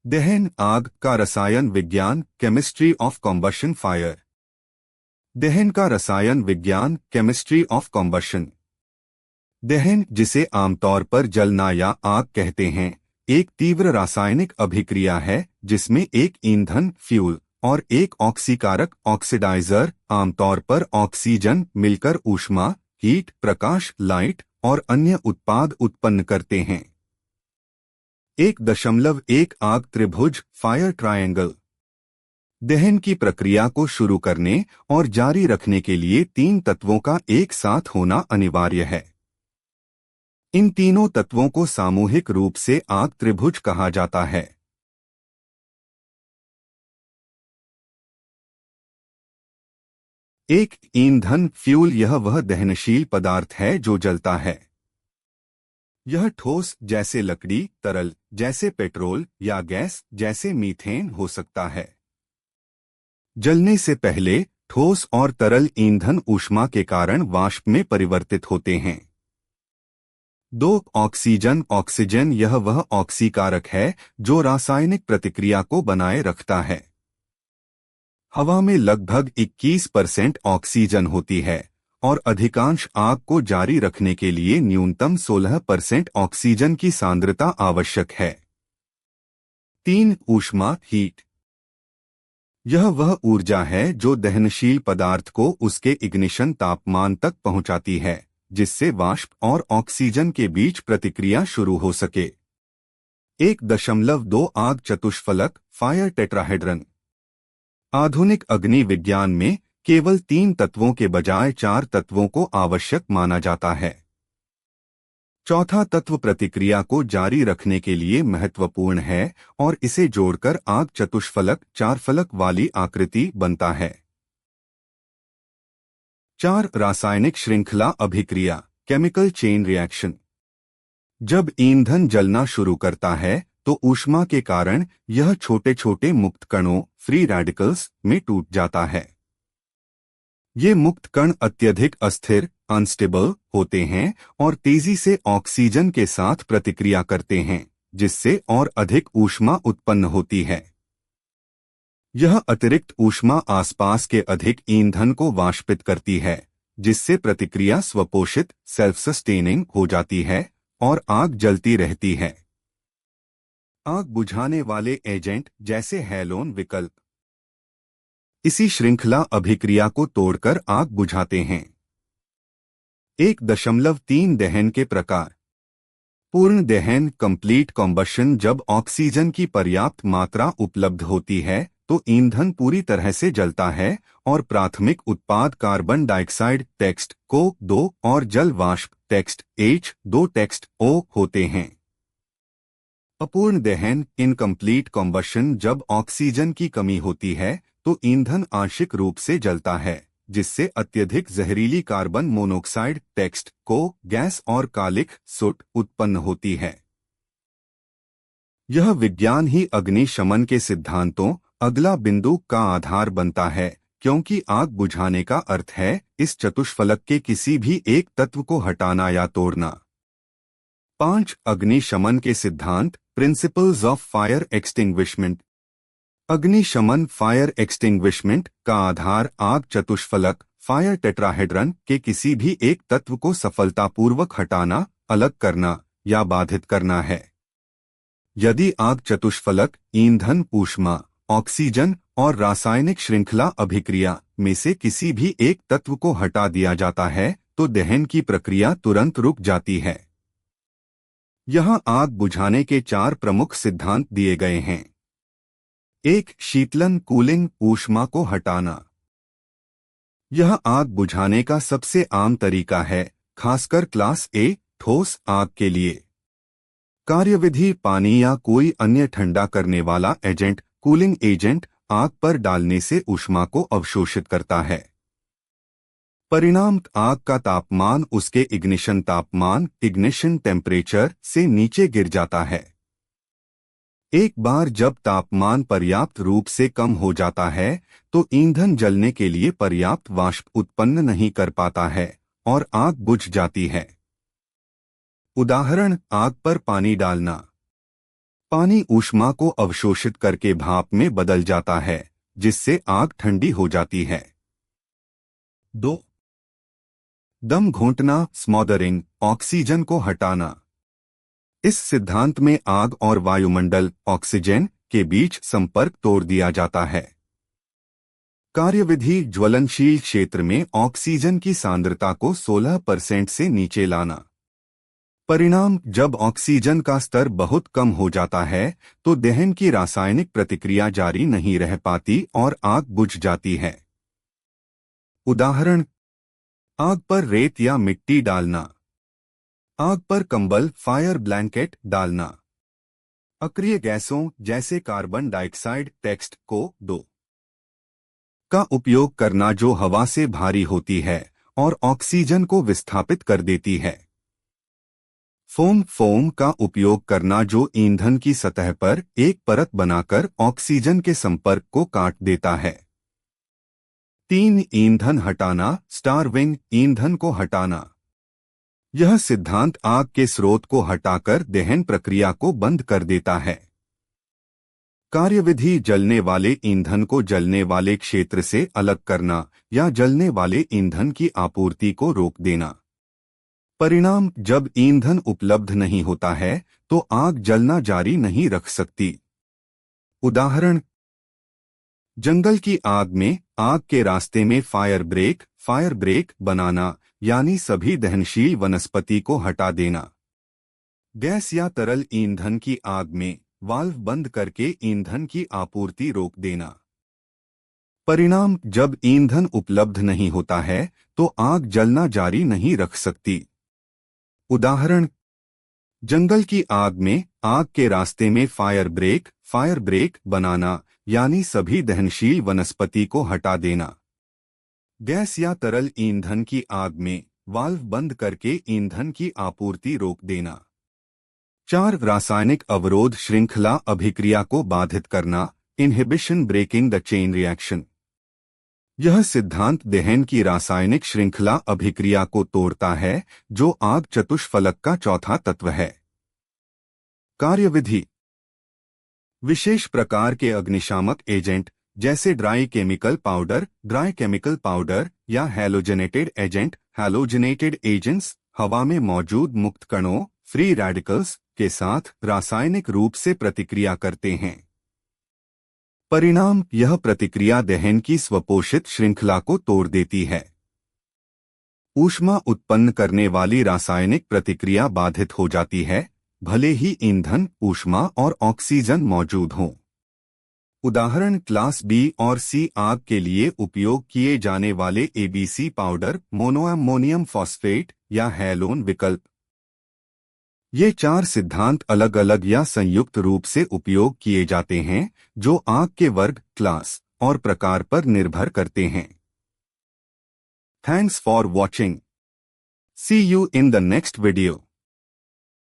दहन आग का रसायन विज्ञान केमिस्ट्री ऑफ कॉम्बशन फायर। दहन का रसायन विज्ञान केमिस्ट्री ऑफ कॉम्बशन। दहन, जिसे आमतौर पर जलना या आग कहते हैं, एक तीव्र रासायनिक अभिक्रिया है जिसमें एक ईंधन फ्यूल और एक ऑक्सीकारक ऑक्सीडाइजर, आमतौर पर ऑक्सीजन, मिलकर ऊष्मा हीट, प्रकाश लाइट और अन्य उत्पाद उत्पन्न करते हैं। 1.1 आग त्रिभुज फायर ट्रायंगल। दहन की प्रक्रिया को शुरू करने और जारी रखने के लिए तीन तत्वों का एक साथ होना अनिवार्य है। इन तीनों तत्वों को सामूहिक रूप से आग त्रिभुज कहा जाता है। एक ईंधन फ्यूल, यह वह दहनशील पदार्थ है जो जलता है। यह ठोस जैसे लकड़ी, तरल जैसे पेट्रोल या गैस जैसे मीथेन हो सकता है। जलने से पहले ठोस और तरल ईंधन ऊष्मा के कारण वाष्प में परिवर्तित होते हैं। 2 ऑक्सीजन ऑक्सीजन, यह वह ऑक्सीकारक है जो रासायनिक प्रतिक्रिया को बनाए रखता है। हवा में लगभग 21% ऑक्सीजन होती है और अधिकांश आग को जारी रखने के लिए न्यूनतम 16% ऑक्सीजन की सांद्रता आवश्यक है। 3 ऊष्मा हीट, यह वह ऊर्जा है जो दहनशील पदार्थ को उसके इग्निशन तापमान तक पहुंचाती है जिससे वाष्प और ऑक्सीजन के बीच प्रतिक्रिया शुरू हो सके। 1.2 आग चतुष्फलक फायर टेट्राहेड्रन। आधुनिक अग्नि विज्ञान में केवल 3 तत्वों के बजाय 4 तत्वों को आवश्यक माना जाता है। चौथा तत्व प्रतिक्रिया को जारी रखने के लिए महत्वपूर्ण है और इसे जोड़कर आग चतुष्फलक 4 फलक वाली आकृति बनता है। 4 रासायनिक श्रृंखला अभिक्रिया केमिकल चेन रिएक्शन। जब ईंधन जलना शुरू करता है तो ऊष्मा के कारण यह छोटे छोटे मुक्त कणों फ्री रेडिकल्स में टूट जाता है। ये मुक्त कण अत्यधिक अस्थिर अनस्टेबल होते हैं और तेजी से ऑक्सीजन के साथ प्रतिक्रिया करते हैं जिससे और अधिक ऊष्मा उत्पन्न होती है। यह अतिरिक्त ऊष्मा आसपास के अधिक ईंधन को वाष्पित करती है जिससे प्रतिक्रिया स्वपोषित सेल्फ सस्टेनिंग हो जाती है और आग जलती रहती है। आग बुझाने वाले एजेंट जैसे हैलोन विकल्प इसी श्रृंखला अभिक्रिया को तोड़कर आग बुझाते हैं। 1.3 दहन के प्रकार। पूर्ण दहन कंप्लीट कॉम्बशन, जब ऑक्सीजन की पर्याप्त मात्रा उपलब्ध होती है तो ईंधन पूरी तरह से जलता है और प्राथमिक उत्पाद कार्बन डाइऑक्साइड टेक्स्ट CO2 और जल वाष्प टेक्स्ट H2 टेक्स्ट O होते हैं। अपूर्ण दहन इनकम्प्लीट कॉम्बशन, जब ऑक्सीजन की कमी होती है तो ईंधन आंशिक रूप से जलता है जिससे अत्यधिक जहरीली कार्बन मोनोऑक्साइड टेक्स्ट को गैस और कालिख सोट उत्पन्न होती है। यह विज्ञान ही अग्निशमन के सिद्धांतों अगला बिंदु का आधार बनता है क्योंकि आग बुझाने का अर्थ है इस चतुष्फलक के किसी भी एक तत्व को हटाना या तोड़ना। 5 अग्निशमन के सिद्धांत प्रिंसिपल्स ऑफ फायर एक्सटिंग्विशमेंट। अग्निशमन फायर एक्सटिंग्विशमेंट का आधार आग चतुष्फलक फायर टेट्राहेड्रन के किसी भी एक तत्व को सफलतापूर्वक हटाना, अलग करना या बाधित करना है। यदि आग चतुष्फलक ईंधन, ऊष्मा, ऑक्सीजन और रासायनिक श्रृंखला अभिक्रिया में से किसी भी एक तत्व को हटा दिया जाता है तो दहन की प्रक्रिया तुरंत रुक जाती है। यहाँ आग बुझाने के 4 प्रमुख सिद्धांत दिए गए हैं। 1 शीतलन कूलिंग, ऊष्मा को हटाना। यह आग बुझाने का सबसे आम तरीका है, खासकर क्लास A ठोस आग के लिए। कार्यविधि पानी या कोई अन्य ठंडा करने वाला एजेंट कूलिंग एजेंट आग पर डालने से ऊष्मा को अवशोषित करता है। परिणाम आग का तापमान उसके इग्निशन तापमान इग्निशन टेम्परेचर से नीचे गिर जाता है। एक बार जब तापमान पर्याप्त रूप से कम हो जाता है तो ईंधन जलने के लिए पर्याप्त वाष्प उत्पन्न नहीं कर पाता है और आग बुझ जाती है। उदाहरण, आग पर पानी डालना। पानी ऊष्मा को अवशोषित करके भाप में बदल जाता है, जिससे आग ठंडी हो जाती है। 2. दम घोंटना, स्मॉदरिंग, ऑक्सीजन को हटाना। इस सिद्धांत में आग और वायुमंडल, ऑक्सीजन के बीच संपर्क तोड़ दिया जाता है। कार्यविधि: ज्वलनशील क्षेत्र में ऑक्सीजन की सांद्रता को 16% से नीचे लाना। परिणाम: जब ऑक्सीजन का स्तर बहुत कम हो जाता है तो दहन की रासायनिक प्रतिक्रिया जारी नहीं रह पाती और आग बुझ जाती है। उदाहरण: आग पर रेत या मिट्टी डालना। आग पर कंबल, फायर ब्लैंकेट डालना। अक्रिय गैसों जैसे कार्बन डाइऑक्साइड, टेक्स्ट को 2 का उपयोग करना जो हवा से भारी होती है और ऑक्सीजन को विस्थापित कर देती है। फोम का उपयोग करना जो ईंधन की सतह पर एक परत बनाकर ऑक्सीजन के संपर्क को काट देता है। 3. ईंधन हटाना, स्टारविंग, ईंधन को हटाना। यह सिद्धांत आग के स्रोत को हटाकर दहन प्रक्रिया को बंद कर देता है। कार्यविधि: जलने वाले ईंधन को जलने वाले क्षेत्र से अलग करना या जलने वाले ईंधन की आपूर्ति को रोक देना। परिणाम: जब ईंधन उपलब्ध नहीं होता है तो आग जलना जारी नहीं रख सकती। उदाहरण: जंगल की आग में आग के रास्ते में फायर ब्रेक बनाना, यानी सभी दहनशील वनस्पति को हटा देना। गैस या तरल ईंधन की आग में वाल्व बंद करके ईंधन की आपूर्ति रोक देना। परिणाम: जब ईंधन उपलब्ध नहीं होता है तो आग जलना जारी नहीं रख सकती। उदाहरण: जंगल की आग में आग के रास्ते में फायर ब्रेक बनाना, यानी सभी दहनशील वनस्पति को हटा देना। गैस या तरल ईंधन की आग में वाल्व बंद करके ईंधन की आपूर्ति रोक देना। 4. रासायनिक अवरोध श्रृंखला अभिक्रिया को बाधित करना, inhibition, breaking the chain reaction. यह सिद्धांत दहन की रासायनिक श्रृंखला अभिक्रिया को तोड़ता है जो आग चतुष्फलक का चौथा तत्व है। कार्यविधि: विशेष प्रकार के अग्निशामक एजेंट जैसे ड्राई केमिकल पाउडर या हैलोजेनेटेड एजेंट्स हवा में मौजूद मुक्त कणों, फ्री रेडिकल्स के साथ रासायनिक रूप से प्रतिक्रिया करते हैं। परिणाम: यह प्रतिक्रिया दहन की स्वपोषित श्रृंखला को तोड़ देती है। ऊष्मा उत्पन्न करने वाली रासायनिक प्रतिक्रिया बाधित हो जाती है, भले ही ईंधन, ऊष्मा और ऑक्सीजन मौजूद हों। उदाहरण: क्लास बी और सी आग के लिए उपयोग किए जाने वाले एबीसी पाउडर, मोनोअमोनियम फॉस्फेट या हैलोन विकल्प। ये 4 सिद्धांत अलग अलग या संयुक्त रूप से उपयोग किए जाते हैं जो आग के वर्ग, क्लास और प्रकार पर निर्भर करते हैं। Thanks for watching. See you in the next video.